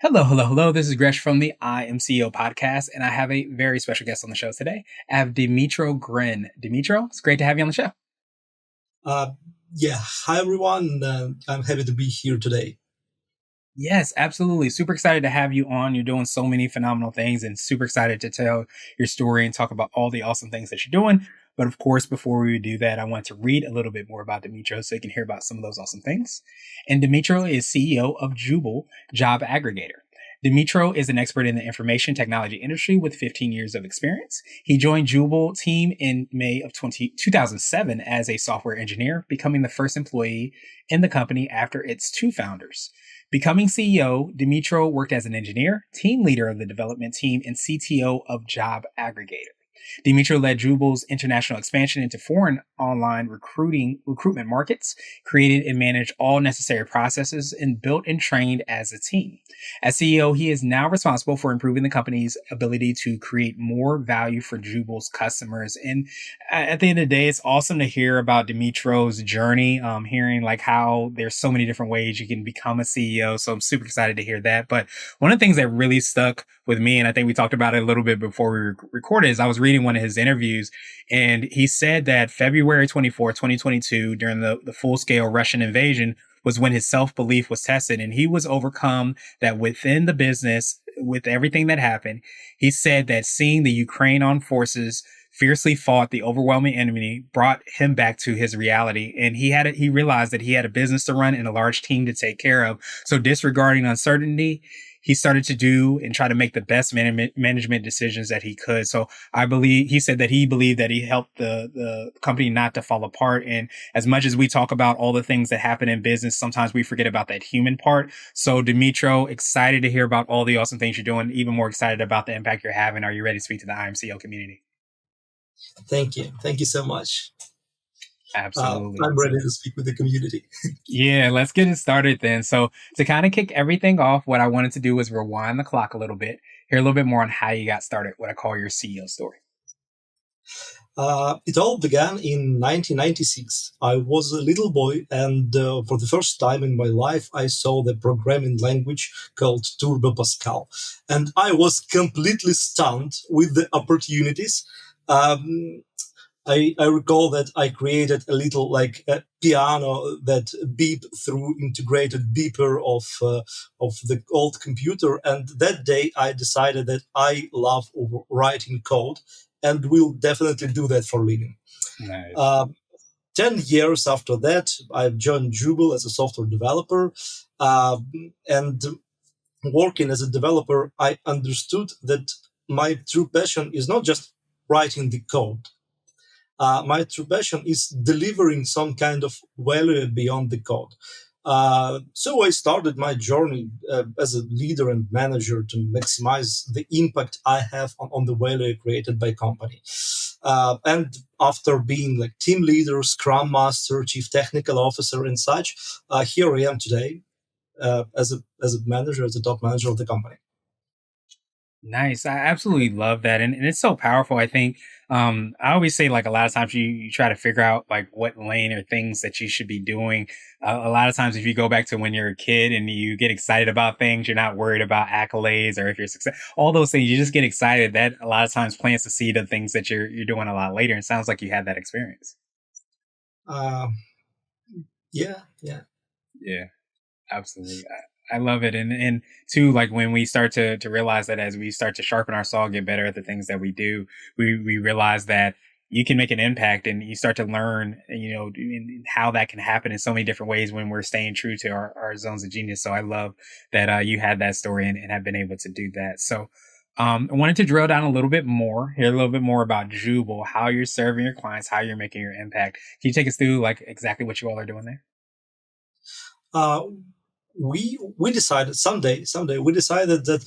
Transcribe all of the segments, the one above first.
Hello, hello, hello. This is Gresh from the I Am CEO podcast, and I have a very special guest on the show today. I have Dmytro Gryn. Dmytro, it's great to have you on the show. Uh, yeah, hi everyone. I'm happy to be here today. Yes, absolutely. Super excited to have you on. You're doing so many phenomenal things and super excited to tell your story and talk about all the awesome things that you're doing. But of course, before we do that, I want to read a little bit more about Dmytro so you can hear about some of those awesome things. And Dmytro is CEO of Jooble, job aggregator. Dmytro is an expert in the information technology industry with 15 years of experience. He joined Jooble team in May of 2007 as a software engineer, becoming the first employee in the company after its two founders. Becoming CEO, Dmytro worked as an engineer, team leader of the development team, and CTO of Job Aggregator. Dmytro led Jooble's international expansion into foreign online recruitment markets, created and managed all necessary processes, and built and trained as a team. As CEO, he is now responsible for improving the company's ability to create more value for Jooble's customers. And at the end of the day, it's awesome to hear about Dmytro's journey, hearing like how there's so many different ways you can become a CEO. So I'm super excited to hear that. But one of the things that really stuck with me, and I think we talked about it a little bit before we recorded, is I was reading one of his interviews, and he said that February 24th, 2022, during the full-scale Russian invasion, was when his self-belief was tested, and he was overcome that within the business, with everything that happened. He said that seeing the Ukraine armed forces fiercely fought the overwhelming enemy brought him back to his reality. And he realized that he had a business to run and a large team to take care of. So disregarding uncertainty, he started to do and try to make the best management decisions that he could. So he said that he believed that he helped the company not to fall apart. And as much as we talk about all the things that happen in business, sometimes we forget about that human part. So Dmytro, excited to hear about all the awesome things you're doing, even more excited about the impact you're having. Are you ready to speak to the IMCO community? Thank you. Thank you so much. Absolutely. I'm ready to speak with the community. Yeah, let's get it started then. So to kind of kick everything off, what I wanted to do was rewind the clock a little bit, hear a little bit more on how you got started, what I call your CEO story. It all began in 1996. I was a little boy, and for the first time in my life, I saw the programming language called Turbo Pascal. And I was completely stunned with the opportunities. Um, I recall that I created a little like a piano that beep through integrated beeper of the old computer. And that day I decided that I love writing code and will definitely do that for a living. Nice. Uh, 10 years after that, I joined Jooble as a software developer. And working as a developer, I understood that my true passion is not just writing the code. My true passion is delivering some kind of value beyond the code. So I started my journey as a leader and manager to maximize the impact I have on the value created by company. And after being like team leader, scrum master, chief technical officer, and such, here I am today as a manager, as a top manager of the company. Nice. I absolutely love that. And it's so powerful. I think, I always say like a lot of times you try to figure out like what lane or things that you should be doing. A lot of times if you go back to when you're a kid and you get excited about things, you're not worried about accolades or if you're success, all those things, you just get excited. That a lot of times plants the seed of things that you're doing a lot later. And it sounds like you had that experience. Uh, yeah, yeah. Yeah. Absolutely. I love it. And too, like when we start to realize that as we start to sharpen our saw, get better at the things that we do, we realize that you can make an impact and you start to learn, how that can happen in so many different ways when we're staying true to our zones of genius. So I love that you had that story and have been able to do that. So I wanted to drill down a little bit more, hear a little bit more about Jooble, how you're serving your clients, how you're making your impact. Can you take us through like exactly what you all are doing there? Uh, we decided someday we decided that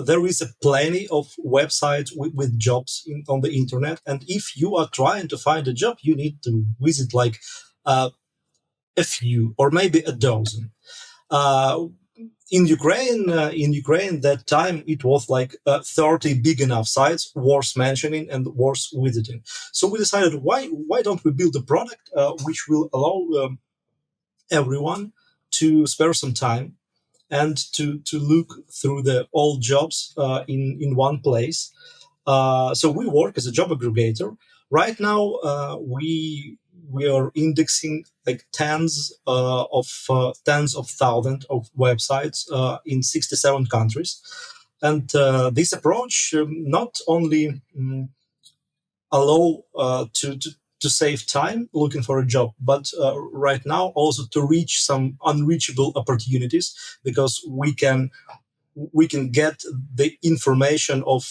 there is a plenty of websites with jobs on the internet, and if you are trying to find a job, you need to visit like a few or maybe a dozen. Uh, in Ukraine, that time it was like 30 big enough sites worth mentioning and worth visiting. So we decided why don't we build a product which will allow everyone to spare some time and to look through the all jobs in one place. So we work as a job aggregator. Right now, we are indexing like tens of thousands of websites in 67 countries, and this approach not only allow to save time looking for a job, but right now also to reach some unreachable opportunities, because we can get the information of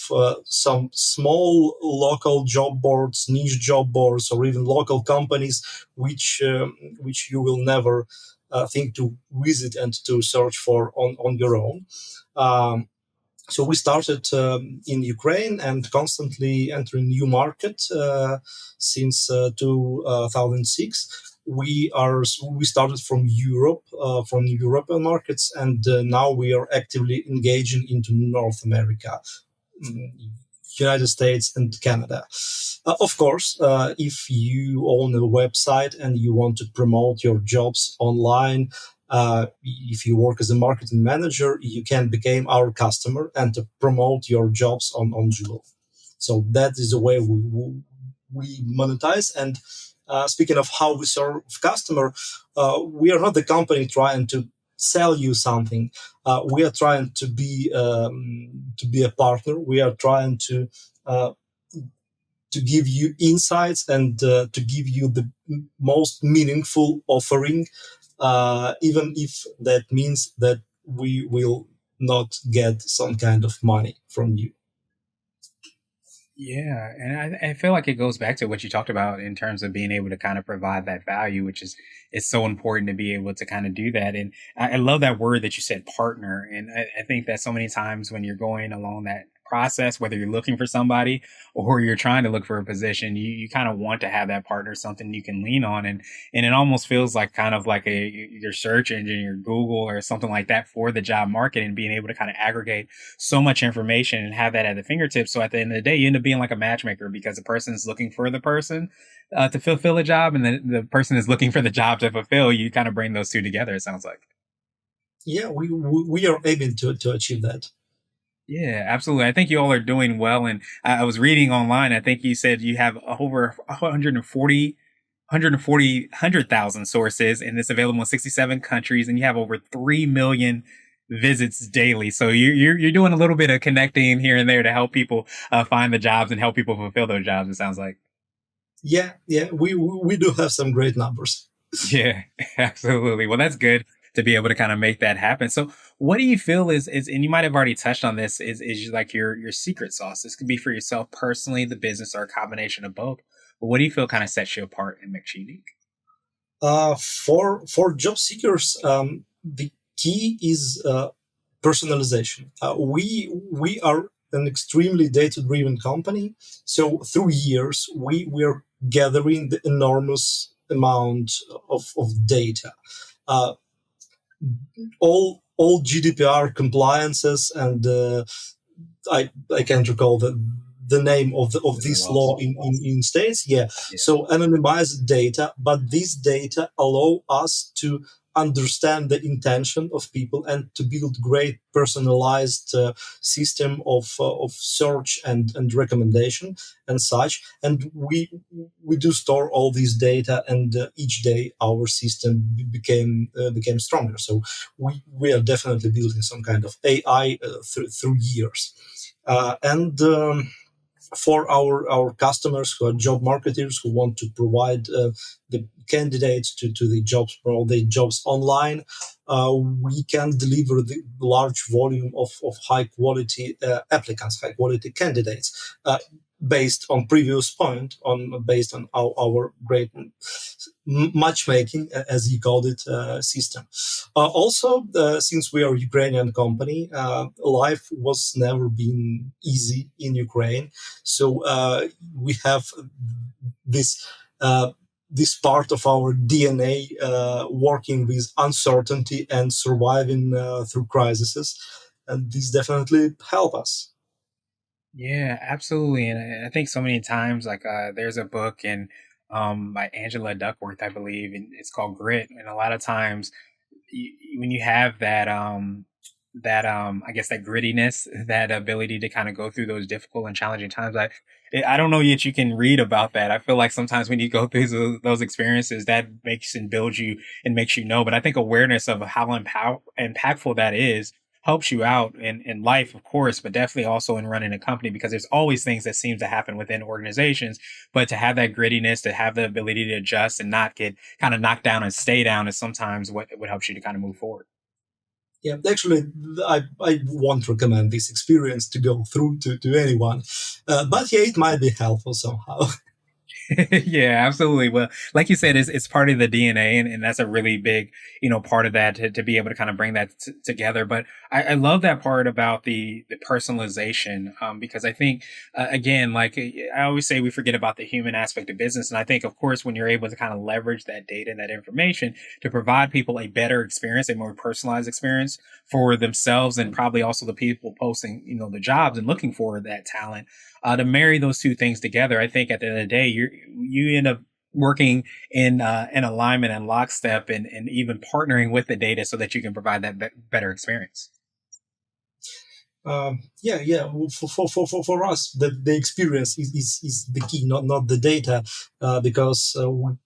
some small local job boards, niche job boards, or even local companies, which you will never think to visit and to search for on your own. Um, so we started in Ukraine and constantly entering new market since 2006. We started from European markets, and now we are actively engaging into North America, mm, United States, and Canada. Of course, if you own a website and you want to promote your jobs online, if you work as a marketing manager, you can become our customer and to promote your jobs on Jooble. So that is the way we monetize. And speaking of how we serve customer, we are not the company trying to sell you something. We are trying to be a partner. We are trying uh, to give you insights and to give you the most meaningful offering, even if that means that we will not get some kind of money from you. Yeah, and I feel like it goes back to what you talked about in terms of being able to kind of provide that value, which is it's so important to be able to kind of do that. And I love that word that you said, partner. And I think that so many times when you're going along that process, whether you're looking for somebody or you're trying to look for a position, you kind of want to have that partner, something you can lean on. And it almost feels like kind of like your search engine, your Google or something like that for the job market, and being able to kind of aggregate so much information and have that at the fingertips. So at the end of the day, you end up being like a matchmaker because the person is looking for the person to fulfill a job, and the person is looking for the job to fulfill. You kind of bring those two together. It sounds like. Yeah, we are aiming to achieve that. Yeah, absolutely. I think you all are doing well. And I was reading online. I think you said you have over 100,000 sources, and it's available in 67 countries, and you have over 3 million visits daily. So you're doing a little bit of connecting here and there to help people find the jobs and help people fulfill those jobs. It sounds like. Yeah, we do have some great numbers. Yeah, absolutely. Well, that's good to be able to kind of make that happen. So, what do you feel is, and you might have already touched on this, is like your secret sauce? This could be for yourself personally, the business, or a combination of both. But what do you feel kind of sets you apart and makes you unique? For job seekers, the key is personalization. We are an extremely data driven company, so through years we are gathering the enormous amount of data. Uh, all GDPR compliances, and I can't recall the name of The this laws. law in states. Yeah, Yeah. so anonymized data, but this data allow us to understand the intention of people and to build great personalized system of search and recommendation and such. And we do store all these data, and each day our system became stronger. So we are definitely building some kind of AI through years. And for our customers who are job marketers who want to provide the candidates to the jobs for all the jobs online, we can deliver the large volume of high quality applicants, high quality candidates, based on previous point, on based on our great matchmaking, as you called it, system. Also, since we are a Ukrainian company, life was never been easy in Ukraine. So we have this this part of our DNA working with uncertainty and surviving through crises, and this definitely help us. Yeah, absolutely. And I think so many times, like, there's a book and by Angela Duckworth, I believe, and it's called Grit. And a lot of times, when you have that that I guess that grittiness, that ability to kind of go through those difficult and challenging times. I don't know yet you can read about that. I feel like sometimes when you go through those experiences, that makes and builds you and makes you know. But I think awareness of how impactful that is helps you out in life, of course, but definitely also in running a company, because there's always things that seem to happen within organizations. But to have that grittiness, to have the ability to adjust and not get kind of knocked down and stay down is sometimes what helps you to kind of move forward. Yeah, actually, I won't recommend this experience to go through to anyone, but yeah, it might be helpful somehow. Yeah, absolutely. Well, like you said, it's part of the DNA, and that's a really big, part of that to be able to kind of bring that together. But I love that part about the personalization, because I think, again, like I always say, we forget about the human aspect of business. And I think, of course, when you're able to kind of leverage that data and that information to provide people a better experience, a more personalized experience for themselves, and probably also the people posting, the jobs and looking for that talent, to marry those two things together, I think at the end of the day, you end up working in alignment and lockstep, and even partnering with the data so that you can provide that better experience. Yeah, yeah. Well, for us, the experience is the key, not the data, because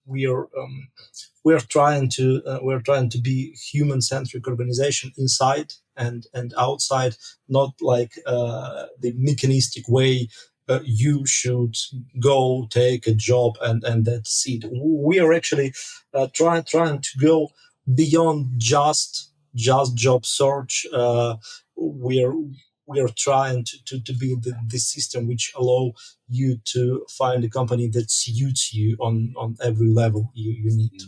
we're trying to be human centric organization inside and outside, not like the mechanistic way. You should go take a job and that's it. We are actually trying to go beyond just job search. We're we are trying to build the system which allow you to find a company that suits you on every level you need.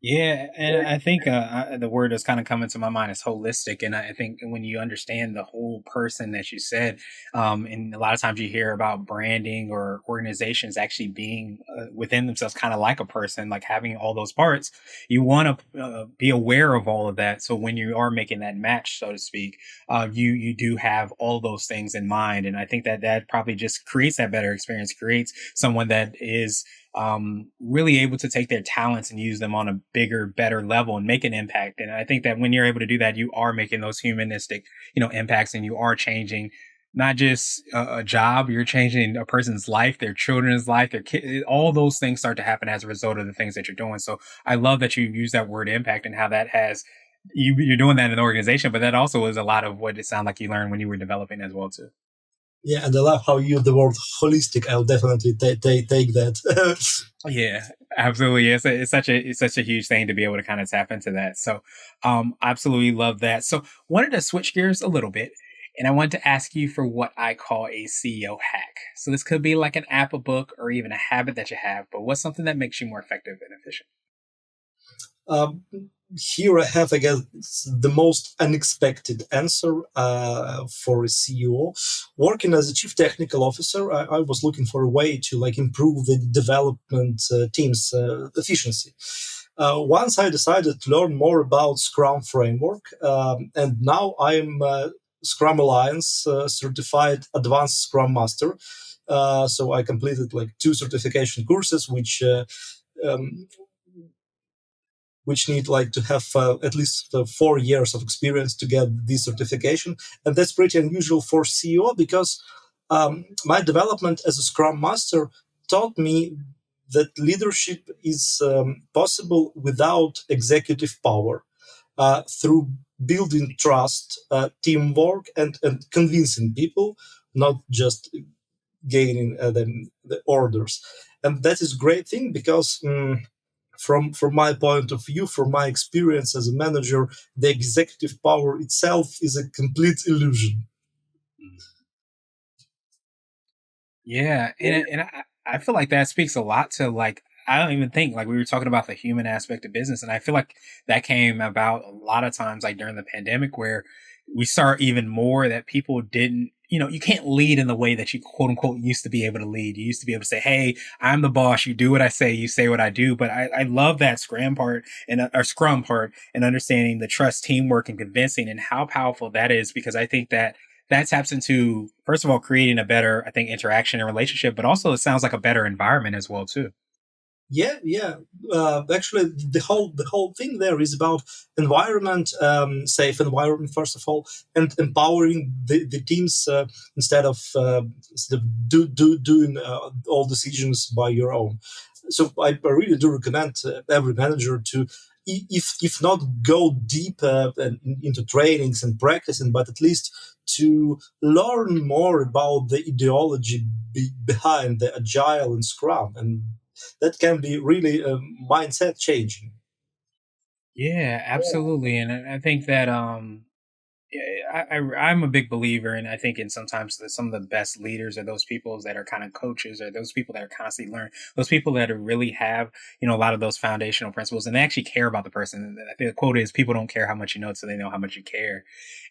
Yeah, and I think the word that's kind of coming to my mind is holistic, and I think when you understand the whole person that you said, and a lot of times you hear about branding or organizations actually being within themselves, kind of like a person, like having all those parts. You want to be aware of all of that, so when you are making that match, so to speak, you do have all those things in mind, and I think that probably just creates that better experience, creates someone that is really able to take their talents and use them on a bigger, better level and make an impact. And I think that when you're able to do that, you are making those humanistic, impacts, and you are changing not just a job, you're changing a person's life, their children's life, their kid. All those things start to happen as a result of the things that you're doing. So I love that you use that word impact and how that has you're doing that in an organization, but that also is a lot of what it sounded like you learned when you were developing as well too. Yeah, and I love how you use the word holistic. I'll definitely take that. Yeah, absolutely. It's such a huge thing to be able to kind of tap into that. So, absolutely love that. So, wanted to switch gears a little bit, and I wanted to ask you for what I call a CEO hack. So, this could be like an app, a book, or even a habit that you have. But what's something that makes you more effective and efficient? um, Here I have, I guess, the most unexpected answer for a CEO. Working as a chief technical officer, I was looking for a way to like improve the development team's efficiency. Once I decided to learn more about Scrum framework, and now I'm Scrum Alliance certified advanced Scrum Master. So I completed like two certification courses, um, which need like to have at least 4 years of experience to get this certification, and that's pretty unusual for CEO because my development as a Scrum Master taught me that leadership is possible without executive power, through building trust, teamwork, and convincing people, not just gaining them the orders. And that is a great thing because from my point of view, from my experience as a manager, the executive power itself is a complete illusion. Yeah, and I feel like that speaks a lot to like I don't even think like we were talking about the human aspect of business, and I feel like that came about a lot of times like during the pandemic where we saw even more that people didn't. You can't lead in the way that you quote unquote used to be able to lead. You used to be able to say, "Hey, I'm the boss. You do what I say. You say what I do." But I love that Scrum part and or Scrum part and understanding the trust, teamwork, and convincing, and how powerful that is. Because I think that taps into first of all creating a better I think interaction and relationship, but also it sounds like a better environment as well too. Yeah, yeah. Actually, the whole thing there is about environment, safe environment first of all, and empowering the teams instead of doing all decisions by your own. So I really do recommend every manager to, if not go deep into trainings and practicing, but at least to learn more about the ideology behind the agile and Scrum, and that can be really mindset changing. Yeah, absolutely. And I think that yeah, I'm a big believer, and I think in sometimes some of the best leaders are those people that are kind of coaches, or those people that are constantly learning, those people that are really have a lot of those foundational principles, and they actually care about the person. And I think the quote is, "People don't care how much you know, so they know how much you care."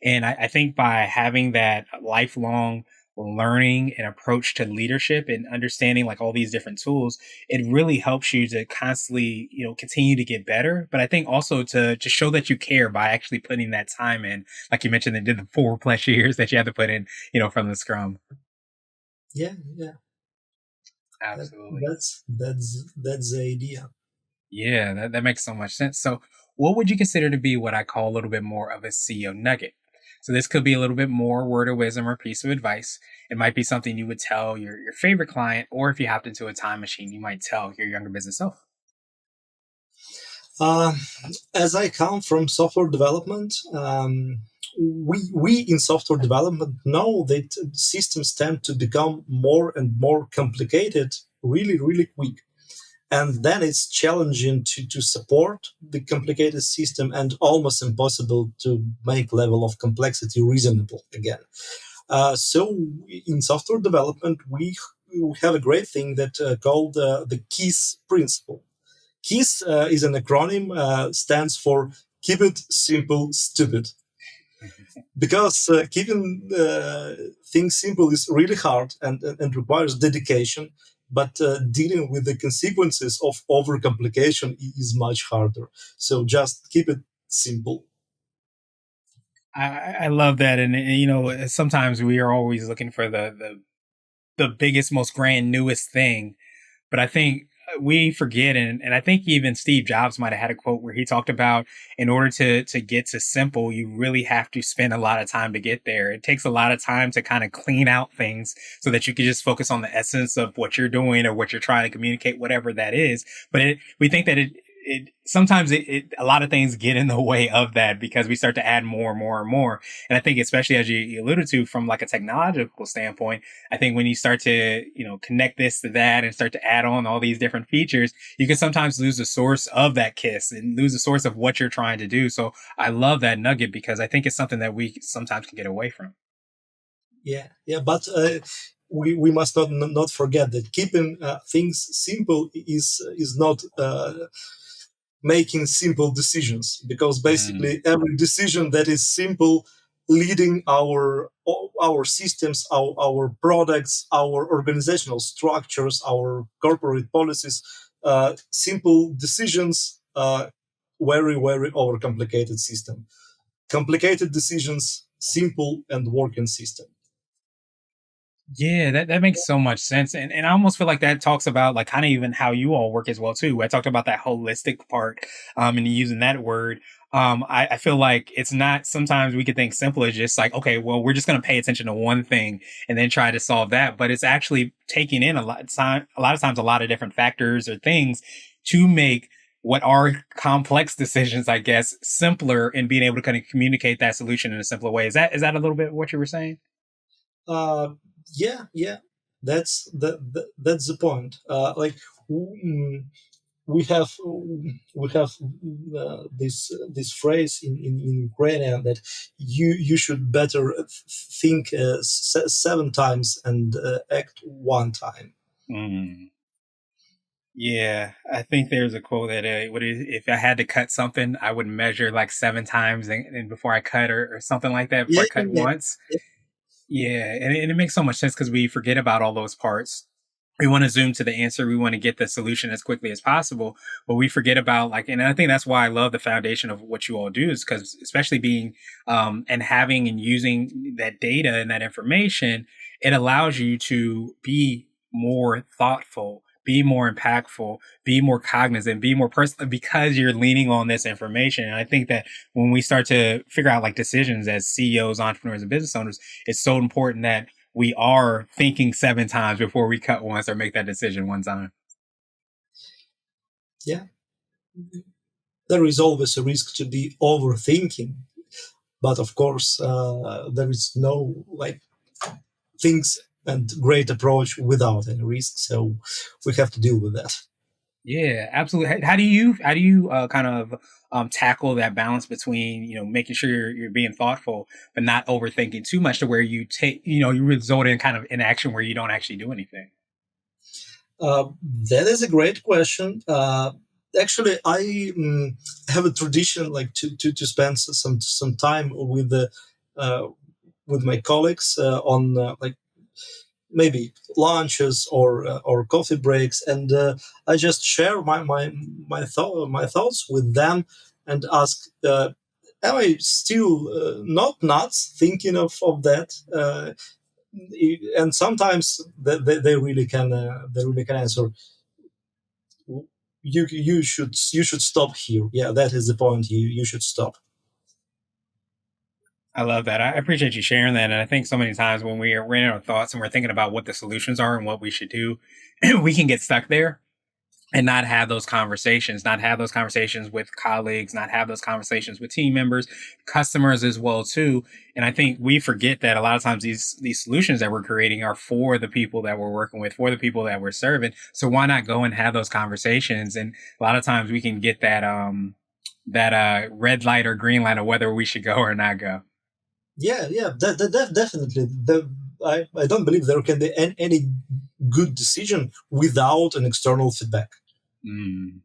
And I think by having that lifelong learning and approach to leadership and understanding like all these different tools, it really helps you to constantly continue to get better. But I think also to show that you care by actually putting that time in, like you mentioned, they did the 4+ years that you had to put in, from the scrum. Yeah, yeah. Absolutely. That's the idea. Yeah, that makes so much sense. So, what would you consider to be what I call a little bit more of a CEO nugget? So, this could be a little bit more word of wisdom or piece of advice. It might be something you would tell your favorite client, or if you hopped into a time machine, you might tell your younger business self. Uh, as I come from software development, we in software development know that systems tend to become more and more complicated really, really quick. And then it's challenging to support the complicated system and almost impossible to make level of complexity reasonable again. So in software development, we have a great thing that called the KISS principle. KISS is an acronym, stands for Keep It Simple, Stupid. Because keeping things simple is really hard and requires dedication, but dealing with the consequences of overcomplication is much harder. So just keep it simple. I love that, and sometimes we are always looking for the biggest, most grand, newest thing. But I think we forget, and I think even Steve Jobs might have had a quote where he talked about, in order to get to simple, you really have to spend a lot of time to get there. It takes a lot of time to kind of clean out things so that you can just focus on the essence of what you're doing or what you're trying to communicate, whatever that is. But we think that it sometimes a lot of things get in the way of that because we start to add more and more and more. And I think, especially as you alluded to, from like a technological standpoint, I think when you start to, connect this to that and start to add on all these different features, you can sometimes lose the source of that kiss and lose the source of what you're trying to do. So I love that nugget because I think it's something that we sometimes can get away from. Yeah, yeah, but we must not forget that keeping things simple is not making simple decisions, because Mm. basically every decision that is simple, leading our systems, our products, our organizational structures, our corporate policies, simple decisions, very overcomplicated system, complicated decisions, simple and working system. Yeah, that makes so much sense. And I almost feel like that talks about like kind of even how you all work as well too. I talked about that holistic part, and using that word. I feel like it's not, sometimes we could think simple as just like, okay, well, we're just gonna pay attention to one thing and then try to solve that. But it's actually taking in a lot of times a lot of different factors or things to make what are complex decisions, I guess, simpler, and being able to kind of communicate that solution in a simpler way. Is that a little bit what you were saying? Uh, yeah, yeah, that's the point. Mm, we have this phrase in Ukrainian that you should better think 7 times and act 1 time. Mm. Yeah, I think there's a quote that what is, if I had to cut something, I would measure like 7 times and before I cut, or something like that, before Yeah, I cut yeah, once. Yeah, and it makes so much sense because we forget about all those parts. We want to zoom to the answer. We want to get the solution as quickly as possible, but we forget about like, and I think that's why I love the foundation of what you all do, is because especially being, and having and using that data and that information, it allows you to be more thoughtful, be more impactful, be more cognizant, be more personal because you're leaning on this information. And I think that when we start to figure out like decisions as CEOs, entrepreneurs, and business owners, it's so important that we are thinking 7 times before we cut once or make that decision one time. Yeah, there is always a risk to be overthinking, but of course, there is no like things and great approach without any risk. So we have to deal with that. Yeah, absolutely. How do you kind of tackle that balance between making sure you're being thoughtful but not overthinking too much to where you take you result in kind of inaction where you don't actually do anything. That is a great question. Actually, I have a tradition like to spend some time uh, with my colleagues on like maybe lunches or coffee breaks, and I just share my thoughts with them and ask, am I still not nuts thinking of that? And sometimes they really can answer, you should stop here. Yeah, that is the point. You should stop. I love that. I appreciate you sharing that. And I think so many times when we're in our thoughts and we're thinking about what the solutions are and what we should do, we can get stuck there and not have those conversations with colleagues, not have those conversations with team members, customers as well too. And I think we forget that a lot of times these solutions that we're creating are for the people that we're working with, for the people that we're serving. So why not go and have those conversations? And a lot of times we can get that red light or green light of whether we should go or not go. Yeah, yeah, definitely. I don't believe there can be any good decision without an external feedback. Mm.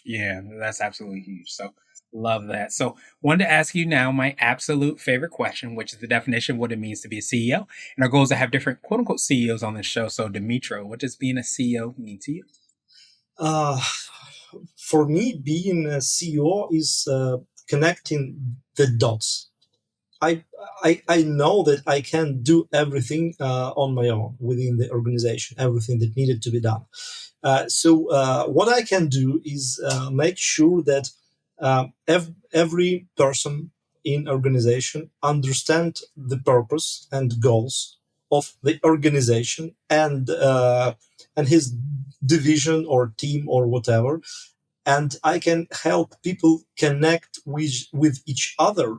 Yeah, that's absolutely huge. So love that. So wanted to ask you now my absolute favorite question, which is the definition of what it means to be a CEO. And our goal is to have different quote unquote CEOs on this show. So Dmytro, what does being a CEO mean to you? Uh, for me, being a CEO is connecting the dots. I, I know that I can do everything on my own within the organization, everything that needed to be done. So what I can do is make sure that every person in organization understand the purpose and goals of the organization and his division or team or whatever, and I can help people connect with each other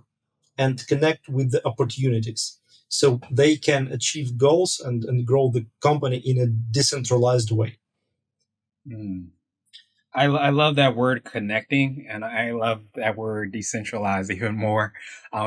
and connect with the opportunities so they can achieve goals and grow the company in a decentralized way. Mm. I love that word connecting, and I love that word decentralized even more,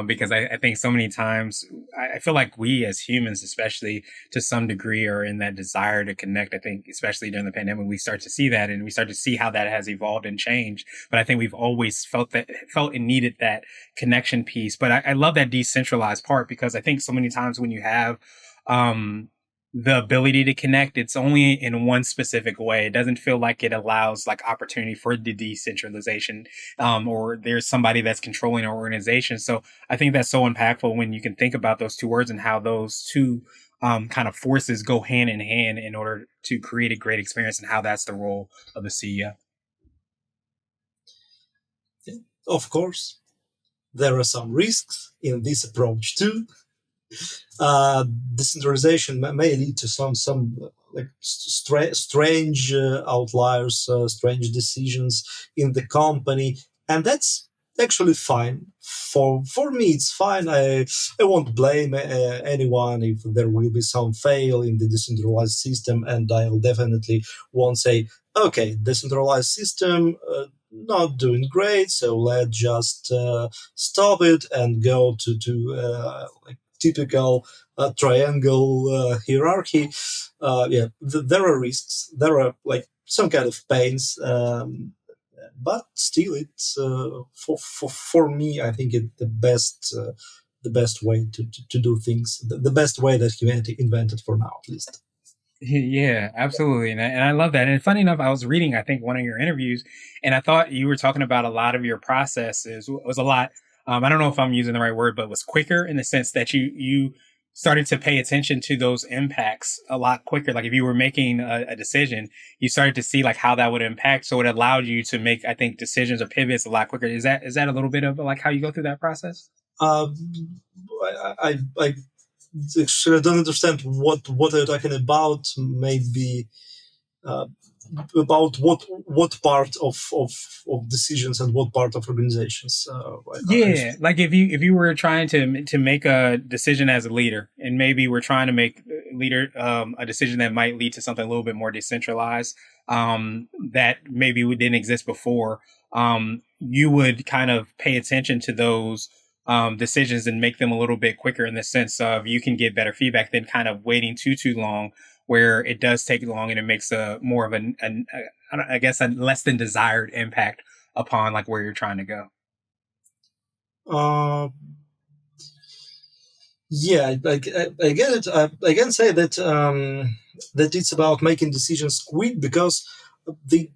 because I think so many times I feel like we as humans, especially to some degree, are in that desire to connect. I think, especially during the pandemic, we start to see that, and we start to see how that has evolved and changed. But I think we've always felt and needed that connection piece. But I love that decentralized part because I think so many times when you have um, the ability to connect, it's only in one specific way. It doesn't feel like it allows like opportunity for the decentralization, or there's somebody that's controlling our organization. So I think that's so impactful when you can think about those two words and how those two kind of forces go hand in hand in order to create a great experience, and how that's the role of the CEO. Of course, there are some risks in this approach too. uh, Decentralization may lead to some like strange outliers, strange decisions in the company, and that's actually fine. For me, it's fine. I won't blame anyone if there will be some fail in the decentralized system, and I'll definitely won't say, okay, decentralized system. Not doing great, so let's just stop it and go to like typical triangle hierarchy. Yeah, there are risks. There are like some kind of pains, but still, it's for me. I think it's the best way to do things. The best way that humanity invented for now, at least. Yeah, absolutely. And I love that. And funny enough, I was reading, I think, one of your interviews, and I thought you were talking about a lot of your processes was a lot. I don't know if I'm using the right word, but was quicker in the sense that you started to pay attention to those impacts a lot quicker. Like if you were making a decision, you started to see like how that would impact. So it allowed you to make, I think, decisions or pivots a lot quicker. Is that a little bit of like how you go through that process? Um, I actually don't understand what are you talking about. Maybe uh, about what part of decisions and what part of organizations. Yeah, like if you were trying to make a decision as a leader, and maybe we're trying to make leader a decision that might lead to something a little bit more decentralized, that maybe we didn't exist before. You would kind of pay attention to those decisions and make them a little bit quicker in the sense of you can get better feedback than kind of waiting too long, where it does take long and it makes a more of I guess a less than desired impact upon like where you're trying to go. uh, yeah, I get it. I can say that that it's about making decisions quick because the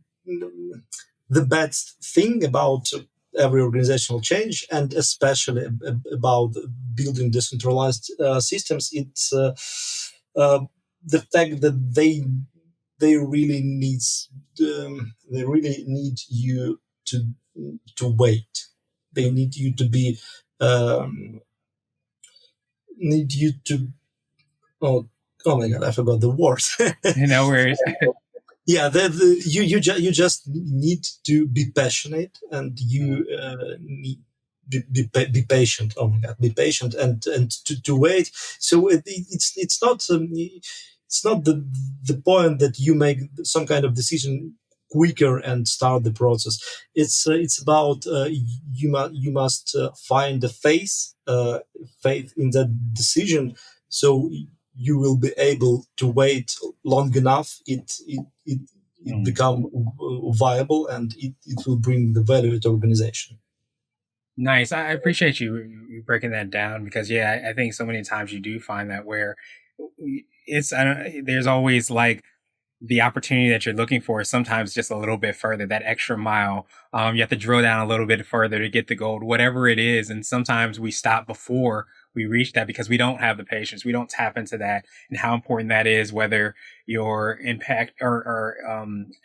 the bad thing about every organizational change, and especially about building decentralized systems, it's uh, the fact that they really needs they really need you to wait. They need you to be need you to oh oh my god, I forgot the word. Where Yeah, you just need to be passionate, and you need be patient. Oh my god, be patient and to wait. So it's not it's not the point that you make some kind of decision quicker and start the process. It's about you must find the faith in that decision, so you will be able to wait long enough. It mm, become viable, and it will bring the value to organization. nice. I appreciate you breaking that down because yeah, I think so many times you do find that where I don't, there's always like the opportunity that you're looking for is sometimes just a little bit further, that extra mile. You have to drill down a little bit further to get the gold, whatever it is. And sometimes we stop before we reach that because we don't have the patience. We don't tap into that and how important that is, whether you're impact or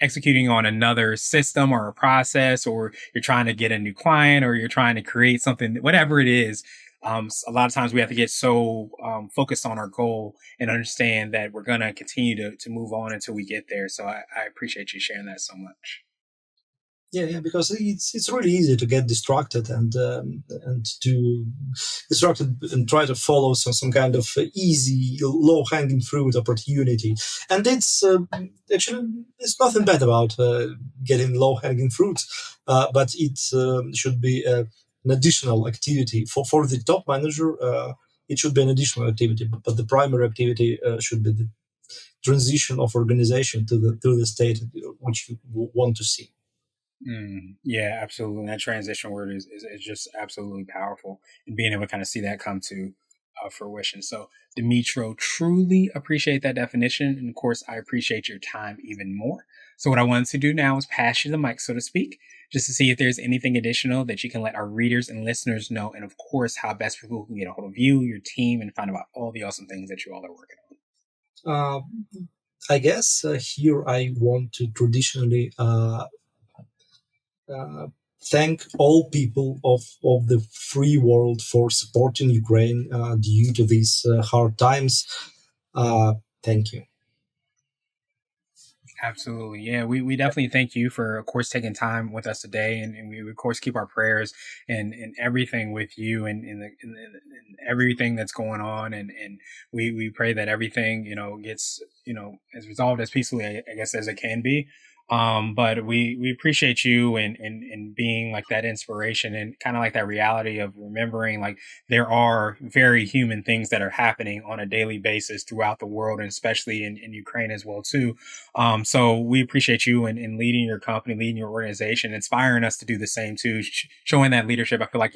executing on another system or a process, or you're trying to get a new client, or you're trying to create something, whatever it is. A lot of times we have to get so focused on our goal and understand that we're going to continue to move on until we get there. So I appreciate you sharing that so much. Yeah, because it's really easy to get distracted and to distracted and try to follow some kind of easy, low hanging fruit opportunity. And it's actually it's nothing bad about getting low hanging fruits, but it should be an additional activity for the top manager. It should be an additional activity, but the primary activity should be the transition of organization to the state which you want to see. Yeah, absolutely. That transition word is just absolutely powerful, and being able to kind of see that come to fruition. So, Dmytro, truly appreciate that definition. And of course, I appreciate your time even more. So, what I wanted to do now is pass you the mic, so to speak, just to see if there's anything additional that you can let our readers and listeners know. And of course, how best people can get a hold of you, your team, and find out all the awesome things that you all are working on. Uh, I guess here I want to traditionally uh, thank all people of the free world for supporting Ukraine due to these hard times. Thank you. Absolutely. Yeah, we definitely thank you for, of course, taking time with us today. And we, of course, keep our prayers and everything with you and in everything that's going on. And we pray that everything, gets, as resolved as peacefully, I guess, as it can be. But we appreciate you and being like that inspiration and kind of like that reality of remembering like there are very human things that are happening on a daily basis throughout the world, and especially in Ukraine as well, too. So we appreciate you in leading your company, leading your organization, inspiring us to do the same too, showing that leadership. I feel like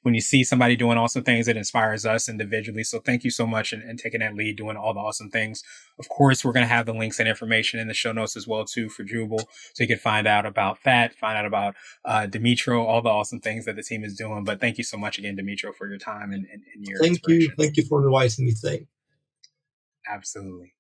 when you see somebody doing awesome things, it inspires us individually. So thank you so much and taking that lead, doing all the awesome things. Of course, we're going to have the links and information in the show notes as well too for Jooble. Jooble, so you can find out about that, find out about Dmytro, all the awesome things that the team is doing. But thank you so much again, Dmytro, for your time and your Thank you. inspiration. Thank you for inviting me today. Absolutely.